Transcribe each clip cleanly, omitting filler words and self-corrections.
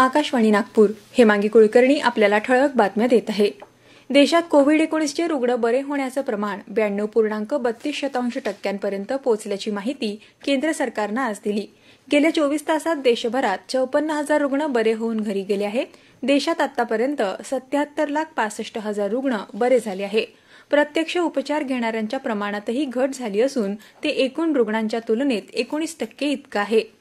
आकाशवाणी नागपूर हेमांगी कुलकर्णी आपल्याला ठळक बातम्या देत आहे। देशात कोविड-19 रुग्ण बरे होण्याचं प्रमाण 92.32% पोहोचल्याची माहिती केंद्र सरकारने आज दिली। गेल्या 24 तासात देशभरात 54,000 रुग्ण बरे होऊन घरी गेले आहेत। देशात आतापर्यंत 77,65,000 रुग्ण बरे झाले आहेत। प्रत्यक्ष उपचार घेणाऱ्यांच्या प्रमाणातही घट झाली असून ते एकूण रुग्णांच्या तुलनेत 19% इतकं आहे।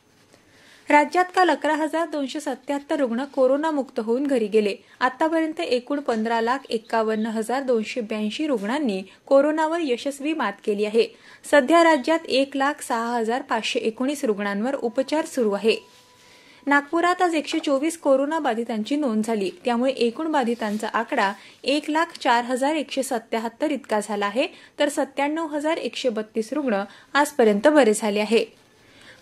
राज्यात काल 11,277 रुग्ण कोरोनामुक्त होऊन घरी गेले। आतापर्यंत एकूण 15,51,282 रुग्णांनी कोरोनावर यशस्वी मात केली आहे। सध्या राज्यात 1,06,519 रुग्णांवर उपचार सुरू आहे। नागपुरात आज 124 कोरोना बाधितांची नोंद झाली, त्यामुळे एकूण बाधितांचा आकडा 1,04,177 इतका झाला आहे, तर 97,132 रुग्ण आजपर्यंत बरे झाले आहेत।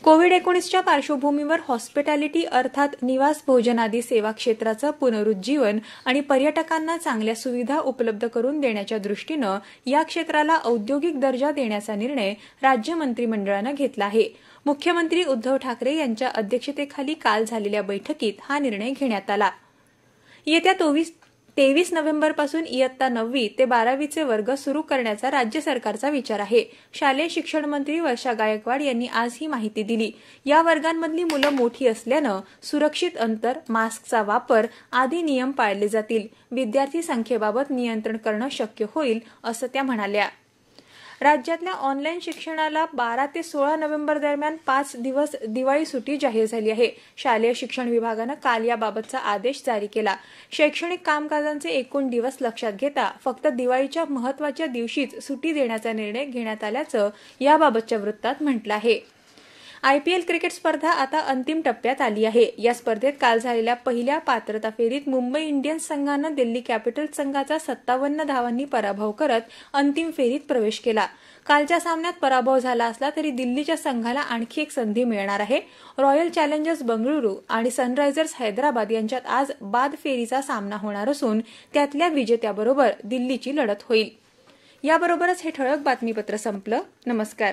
कोविड-19च्या पार्श्वभूमीवर हॉस्पिटॅलिटी अर्थात निवास भोजन आदी सेवा क्षेत्राचं पुनरुज्जीवन आणि पर्यटकांना चांगल्या सुविधा उपलब्ध करून देण्याच्या दृष्टीनं या क्षेत्राला औद्योगिक दर्जा देण्याचा निर्णय राज्य मंत्रिमंडळाने घेतला आहे। मुख्यमंत्री उद्धव ठाकरे यांच्या अध्यक्षतेखाली काल झालेल्या बैठकीत हा निर्णय घेण्यात आला। येत्या 23 नोव्हेंबरपासून इयत्ता 9वी ते 12वीचे वर्ग सुरू करण्याचा राज्य सरकारचा विचार आहे। शालेय शिक्षण मंत्री वर्षा गायकवाड यांनी आज ही माहिती दिली। या वर्गांमधली मुलं मोठी असल्यानं सुरक्षित अंतर, मास्कचा वापर आदी नियम पाळले जातील। विद्यार्थी संख्येबाबत नियंत्रण करणं शक्य होईल असं त्या म्हणाल्या। राज्यातल्या ऑनलाईन शिक्षणाला 12 ते 16 नोव्हेंबर दरम्यान 5 दिवस दिवाळी सुट्टी जाहीर झाली आहे। शालेय शिक्षण विभागाने काल याबाबतचा आदेश जारी केला। शैक्षणिक कामकाजांचे एकूण दिवस लक्षात घेता फक्त दिवाळीच्या महत्त्वाच्या दिवशीच सुट्टी देण्याचा निर्णय घेण्यात आल्याचं याबाबतच्या वृत्तात म्हटलं आहे। IPL क्रिकेट स्पर्धा आता अंतिम टप्प्यात आली आहे। या स्पर्धेत काल झालेल्या पहिल्या पात्रता फेरीत मुंबई इंडियन्स संघाने दिल्ली कॅपिटल्स संघाचा 57 धावांनी पराभव करत अंतिम फेरीत प्रवेश केला। कालच्या सामन्यात पराभव झाला असला तरी दिल्लीच्या संघाला आणखी एक संधी मिळणार आहे। रॉयल चॅलेंजर्स बंगळुरू आणि सनरायझर्स हैदराबाद यांच्यात आज बाद फेरीचा सामना होणार असून त्यातल्या विजेत्याबरोबर दिल्लीची लढत होईल। याबरोबरच हे ठळक बातमीपत्र संपलं। नमस्कार।